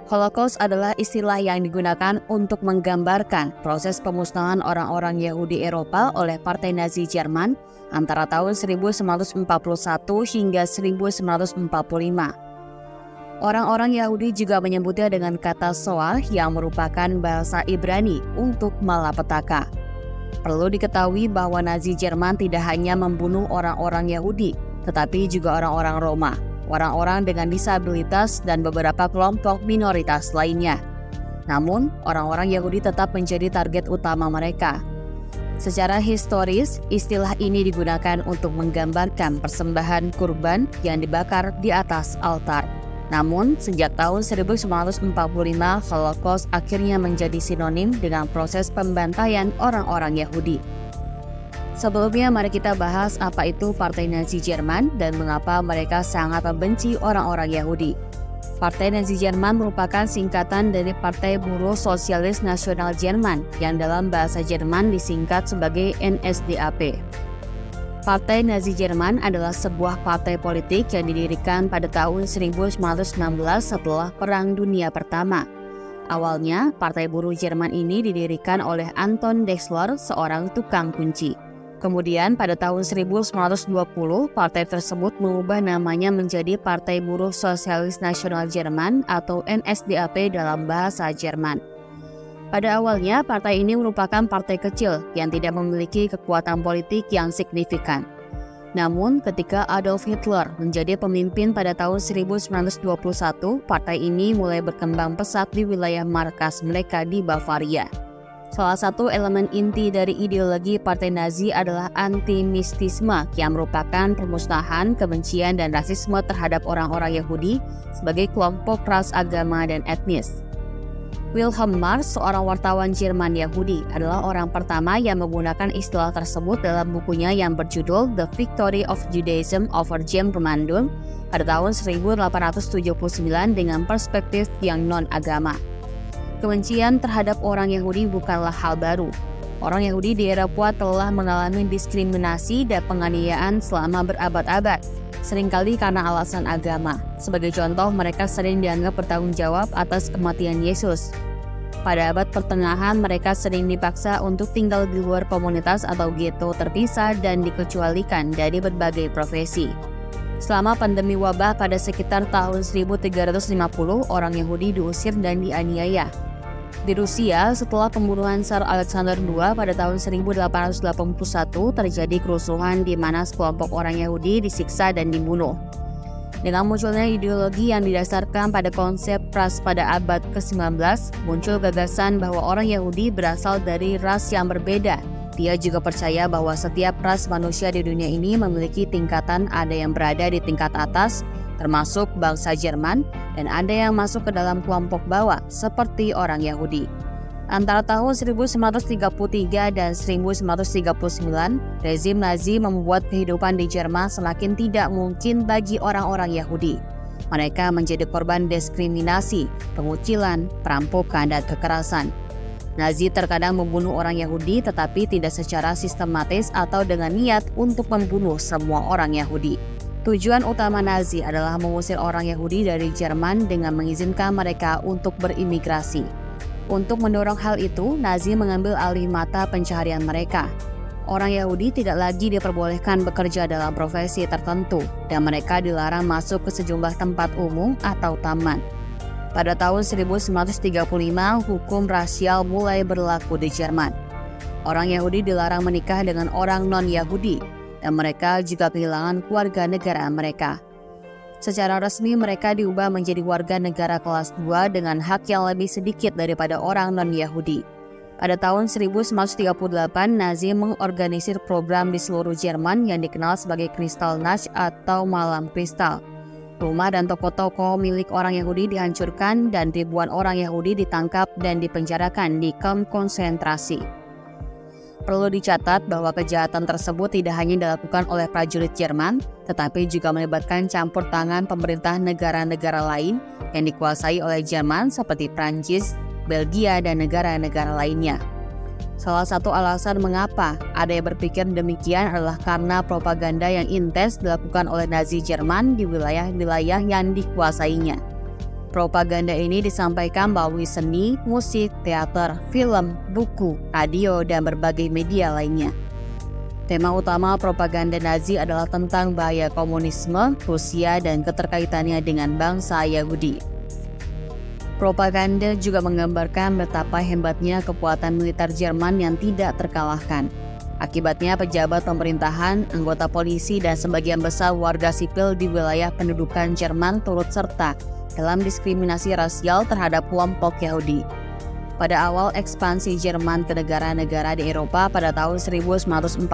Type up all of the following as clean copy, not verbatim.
Holocaust adalah istilah yang digunakan untuk menggambarkan proses pemusnahan orang-orang Yahudi Eropa oleh Partai Nazi Jerman antara tahun 1941 hingga 1945. Orang-orang Yahudi juga menyebutnya dengan kata Shoah yang merupakan bahasa Ibrani untuk malapetaka. Perlu diketahui bahwa Nazi Jerman tidak hanya membunuh orang-orang Yahudi, tetapi juga orang-orang Roma, orang-orang dengan disabilitas, dan beberapa kelompok minoritas lainnya. Namun, orang-orang Yahudi tetap menjadi target utama mereka. Secara historis, istilah ini digunakan untuk menggambarkan persembahan kurban yang dibakar di atas altar. Namun, sejak tahun 1945, Holocaust akhirnya menjadi sinonim dengan proses pembantaian orang-orang Yahudi. Sebelumnya, mari kita bahas apa itu Partai Nazi Jerman dan mengapa mereka sangat membenci orang-orang Yahudi. Partai Nazi Jerman merupakan singkatan dari Partai Buruh Sosialis Nasional Jerman yang dalam bahasa Jerman disingkat sebagai NSDAP. Partai Nazi Jerman adalah sebuah partai politik yang didirikan pada tahun 1916 setelah Perang Dunia Pertama. Awalnya, Partai Buruh Jerman ini didirikan oleh Anton Drexler, seorang tukang kunci. Kemudian pada tahun 1920, partai tersebut mengubah namanya menjadi Partai Buruh Sosialis Nasional Jerman atau NSDAP dalam bahasa Jerman. Pada awalnya, partai ini merupakan partai kecil yang tidak memiliki kekuatan politik yang signifikan. Namun, ketika Adolf Hitler menjadi pemimpin pada tahun 1921, partai ini mulai berkembang pesat di wilayah markas mereka di Bavaria. Salah satu elemen inti dari ideologi Partai Nazi adalah antimistisme yang merupakan pemusnahan, kebencian, dan rasisme terhadap orang-orang Yahudi sebagai kelompok ras, agama, dan etnis. Wilhelm Marx, seorang wartawan Jerman Yahudi, adalah orang pertama yang menggunakan istilah tersebut dalam bukunya yang berjudul The Victory of Judaism over Germandom pada tahun 1879 dengan perspektif yang non-agama. Kebencian terhadap orang Yahudi bukanlah hal baru. Orang Yahudi di Eropa telah mengalami diskriminasi dan penganiayaan selama berabad-abad, seringkali karena alasan agama. Sebagai contoh, mereka sering dianggap bertanggung jawab atas kematian Yesus. Pada abad pertengahan, mereka sering dipaksa untuk tinggal di luar komunitas atau ghetto terpisah dan dikecualikan dari berbagai profesi. Selama pandemi wabah pada sekitar tahun 1350, orang Yahudi diusir dan dianiaya. Di Rusia, setelah pembunuhan Tsar Alexander II pada tahun 1881, terjadi kerusuhan di mana sekelompok orang Yahudi disiksa dan dibunuh. Dengan munculnya ideologi yang didasarkan pada konsep ras pada abad ke-19, muncul gagasan bahwa orang Yahudi berasal dari ras yang berbeda. Dia juga percaya bahwa setiap ras manusia di dunia ini memiliki tingkatan, ada yang berada di tingkat atas, termasuk bangsa Jerman, dan ada yang masuk ke dalam kelompok bawah, seperti orang Yahudi. Antara tahun 1933 dan 1939, rezim Nazi membuat kehidupan di Jerman semakin tidak mungkin bagi orang-orang Yahudi. Mereka menjadi korban diskriminasi, pengucilan, perampokan, dan kekerasan. Nazi terkadang membunuh orang Yahudi tetapi tidak secara sistematis atau dengan niat untuk membunuh semua orang Yahudi. Tujuan utama Nazi adalah mengusir orang Yahudi dari Jerman dengan mengizinkan mereka untuk berimigrasi. Untuk mendorong hal itu, Nazi mengambil alih mata pencaharian mereka. Orang Yahudi tidak lagi diperbolehkan bekerja dalam profesi tertentu, dan mereka dilarang masuk ke sejumlah tempat umum atau taman. Pada tahun 1935, hukum rasial mulai berlaku di Jerman. Orang Yahudi dilarang menikah dengan orang non-Yahudi, dan mereka juga kehilangan keluarga negara mereka. Secara resmi mereka diubah menjadi warga negara kelas 2 dengan hak yang lebih sedikit daripada orang non-Yahudi. Pada tahun 1938, Nazi mengorganisir program di seluruh Jerman yang dikenal sebagai Kristallnacht atau Malam Kristal. Rumah dan toko-toko milik orang Yahudi dihancurkan dan ribuan orang Yahudi ditangkap dan dipenjarakan di kamp konsentrasi. Perlu dicatat bahwa kejahatan tersebut tidak hanya dilakukan oleh prajurit Jerman, tetapi juga melibatkan campur tangan pemerintah negara-negara lain yang dikuasai oleh Jerman seperti Prancis, Belgia, dan negara-negara lainnya. Salah satu alasan mengapa ada yang berpikir demikian adalah karena propaganda yang intens dilakukan oleh Nazi Jerman di wilayah-wilayah yang dikuasainya. Propaganda ini disampaikan melalui seni, musik, teater, film, buku, radio, dan berbagai media lainnya. Tema utama propaganda Nazi adalah tentang bahaya komunisme, Rusia, dan keterkaitannya dengan bangsa Yahudi. Propaganda juga menggambarkan betapa hebatnya kekuatan militer Jerman yang tidak terkalahkan. Akibatnya pejabat pemerintahan, anggota polisi, dan sebagian besar warga sipil di wilayah pendudukan Jerman turut serta dalam diskriminasi rasial terhadap kelompok Yahudi. Pada awal ekspansi Jerman ke negara-negara di Eropa pada tahun 1941,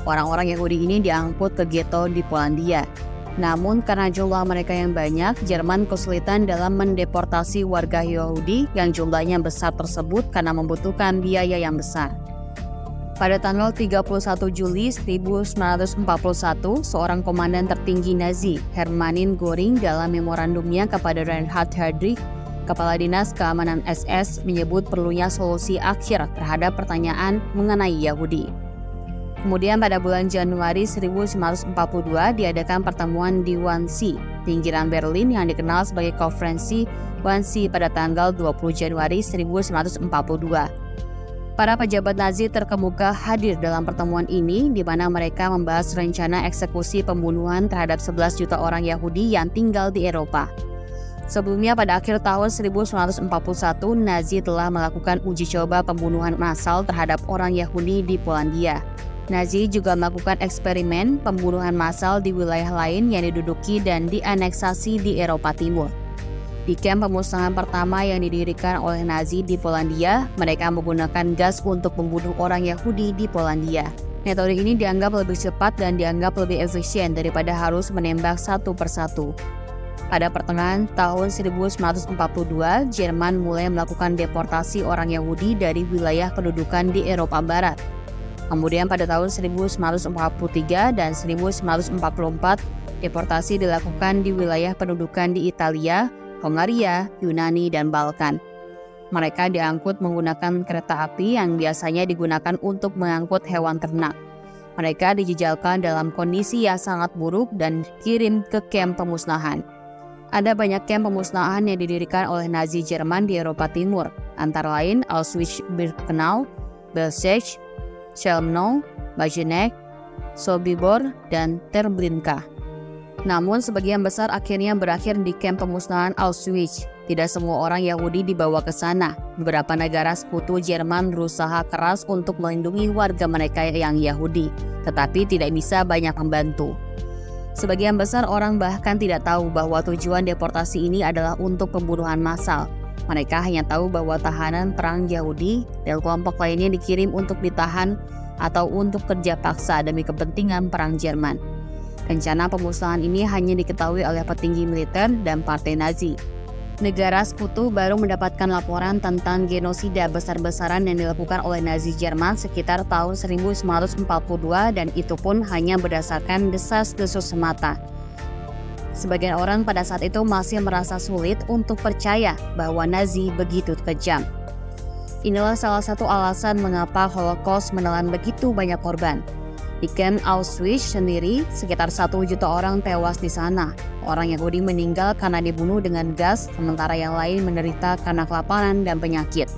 orang-orang Yahudi ini diangkut ke ghetto di Polandia. Namun karena jumlah mereka yang banyak, Jerman kesulitan dalam mendeportasi warga Yahudi yang jumlahnya besar tersebut karena membutuhkan biaya yang besar. Pada tanggal 31 Juli 1941, seorang komandan tertinggi Nazi, Hermann Göring, dalam memorandumnya kepada Reinhard Heydrich, Kepala Dinas Keamanan SS, menyebut perlunya solusi akhir terhadap pertanyaan mengenai Yahudi. Kemudian pada bulan Januari 1942 diadakan pertemuan di Wannsee, pinggiran Berlin yang dikenal sebagai Konferensi Wannsee pada tanggal 20 Januari 1942. Para pejabat Nazi terkemuka hadir dalam pertemuan ini, di mana mereka membahas rencana eksekusi pembunuhan terhadap 11 juta orang Yahudi yang tinggal di Eropa. Sebelumnya pada akhir tahun 1941, Nazi telah melakukan uji coba pembunuhan massal terhadap orang Yahudi di Polandia. Nazi juga melakukan eksperimen pembunuhan massal di wilayah lain yang diduduki dan dianeksasi di Eropa Timur. Di kamp pemusnahan pertama yang didirikan oleh Nazi di Polandia, mereka menggunakan gas untuk membunuh orang Yahudi di Polandia. Metode ini dianggap lebih cepat dan dianggap lebih efisien daripada harus menembak satu persatu. Pada pertengahan tahun 1942, Jerman mulai melakukan deportasi orang Yahudi dari wilayah pendudukan di Eropa Barat. Kemudian pada tahun 1943 dan 1944, deportasi dilakukan di wilayah pendudukan di Italia, Hongaria, Yunani, dan Balkan. Mereka diangkut menggunakan kereta api yang biasanya digunakan untuk mengangkut hewan ternak. Mereka dijejalkan dalam kondisi yang sangat buruk dan dikirim ke kamp pemusnahan. Ada banyak kamp pemusnahan yang didirikan oleh Nazi Jerman di Eropa Timur, antara lain Auschwitz-Birkenau, Belzec, Chelmno, Bajenek, Sobibor, dan Treblinka. Namun sebagian besar akhirnya berakhir di kamp pemusnahan Auschwitz. Tidak semua orang Yahudi dibawa ke sana. Beberapa negara sekutu Jerman berusaha keras untuk melindungi warga mereka yang Yahudi, tetapi tidak bisa banyak membantu. Sebagian besar orang bahkan tidak tahu bahwa tujuan deportasi ini adalah untuk pembunuhan massal. Mereka hanya tahu bahwa tahanan perang Yahudi dan kelompok lainnya dikirim untuk ditahan atau untuk kerja paksa demi kepentingan perang Jerman. Rencana pemusnahan ini hanya diketahui oleh petinggi militer dan partai Nazi. Negara sekutu baru mendapatkan laporan tentang genosida besar-besaran yang dilakukan oleh Nazi Jerman sekitar tahun 1942 dan itu pun hanya berdasarkan desas-desus semata. Sebagian orang pada saat itu masih merasa sulit untuk percaya bahwa Nazi begitu kejam. Inilah salah satu alasan mengapa Holocaust menelan begitu banyak korban. Di kamp Auschwitz sendiri, sekitar 1 juta orang tewas di sana. Orang Yahudi meninggal karena dibunuh dengan gas, sementara yang lain menderita karena kelaparan dan penyakit.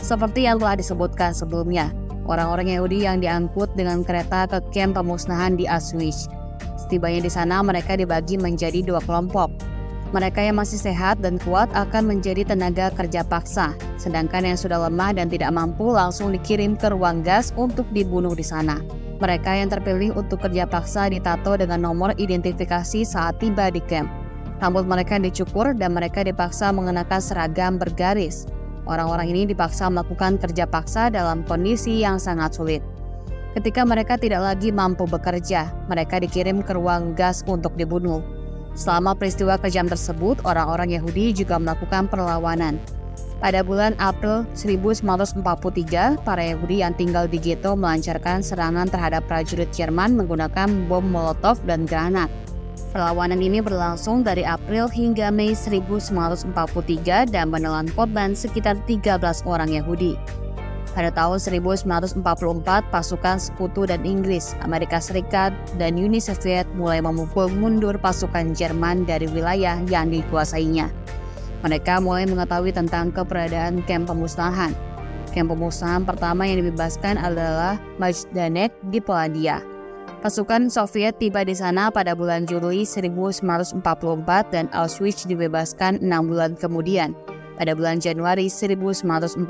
Seperti yang telah disebutkan sebelumnya, orang-orang Yahudi yang diangkut dengan kereta ke kamp pemusnahan di Auschwitz. Setibanya di sana, mereka dibagi menjadi 2 kelompok. Mereka yang masih sehat dan kuat akan menjadi tenaga kerja paksa, sedangkan yang sudah lemah dan tidak mampu langsung dikirim ke ruang gas untuk dibunuh di sana. Mereka yang terpilih untuk kerja paksa ditato dengan nomor identifikasi saat tiba di kamp. Rambut mereka dicukur dan mereka dipaksa mengenakan seragam bergaris. Orang-orang ini dipaksa melakukan kerja paksa dalam kondisi yang sangat sulit. Ketika mereka tidak lagi mampu bekerja, mereka dikirim ke ruang gas untuk dibunuh. Selama peristiwa kejam tersebut, orang-orang Yahudi juga melakukan perlawanan. Pada bulan April 1943, para Yahudi yang tinggal di ghetto melancarkan serangan terhadap prajurit Jerman menggunakan bom Molotov dan granat. Perlawanan ini berlangsung dari April hingga Mei 1943 dan menelan korban sekitar 13 orang Yahudi. Pada tahun 1944, pasukan Sekutu dan Inggris, Amerika Serikat, dan Uni Soviet mulai memukul mundur pasukan Jerman dari wilayah yang dikuasainya. Mereka mulai mengetahui tentang keberadaan kamp pemusnahan. Kamp pemusnahan pertama yang dibebaskan adalah Majdanek di Polandia. Pasukan Soviet tiba di sana pada bulan Juli 1944 dan Auschwitz dibebaskan 6 bulan kemudian, pada bulan Januari 1945.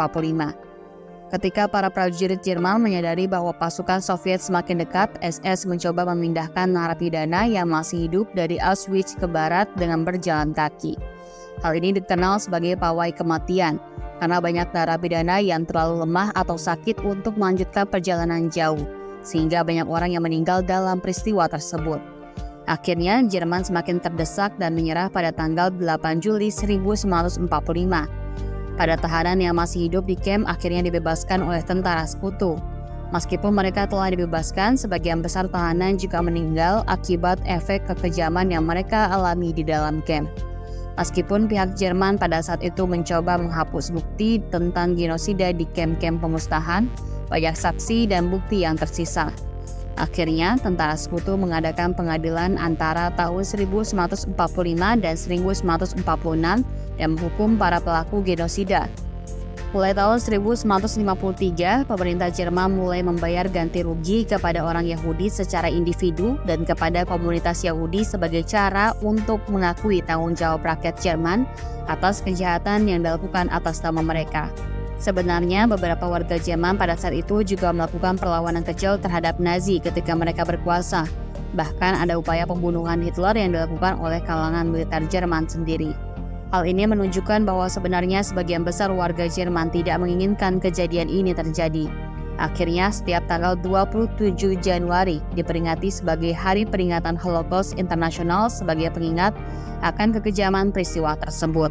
Ketika para prajurit Jerman menyadari bahwa pasukan Soviet semakin dekat, SS mencoba memindahkan narapidana yang masih hidup dari Auschwitz ke barat dengan berjalan kaki. Hal ini dikenal sebagai pawai kematian, karena banyak narapidana yang terlalu lemah atau sakit untuk melanjutkan perjalanan jauh, sehingga banyak orang yang meninggal dalam peristiwa tersebut. Akhirnya, Jerman semakin terdesak dan menyerah pada tanggal 8 Juli 1945. Pada tahanan yang masih hidup di kamp akhirnya dibebaskan oleh tentara Sekutu. Meskipun mereka telah dibebaskan, sebagian besar tahanan juga meninggal akibat efek kekejaman yang mereka alami di dalam kamp. Meskipun pihak Jerman pada saat itu mencoba menghapus bukti tentang genosida di kamp-kamp pemusnahan, banyak saksi dan bukti yang tersisa. Akhirnya, tentara Sekutu mengadakan pengadilan antara tahun 1945 dan 1946 dan menghukum para pelaku genosida. Mulai tahun 1953, pemerintah Jerman mulai membayar ganti rugi kepada orang Yahudi secara individu dan kepada komunitas Yahudi sebagai cara untuk mengakui tanggung jawab rakyat Jerman atas kejahatan yang dilakukan atas nama mereka. Sebenarnya, beberapa warga Jerman pada saat itu juga melakukan perlawanan kecil terhadap Nazi ketika mereka berkuasa. Bahkan ada upaya pembunuhan Hitler yang dilakukan oleh kalangan militer Jerman sendiri. Hal ini menunjukkan bahwa sebenarnya sebagian besar warga Jerman tidak menginginkan kejadian ini terjadi. Akhirnya, setiap tanggal 27 Januari diperingati sebagai Hari Peringatan Holocaust Internasional sebagai pengingat akan kekejaman peristiwa tersebut.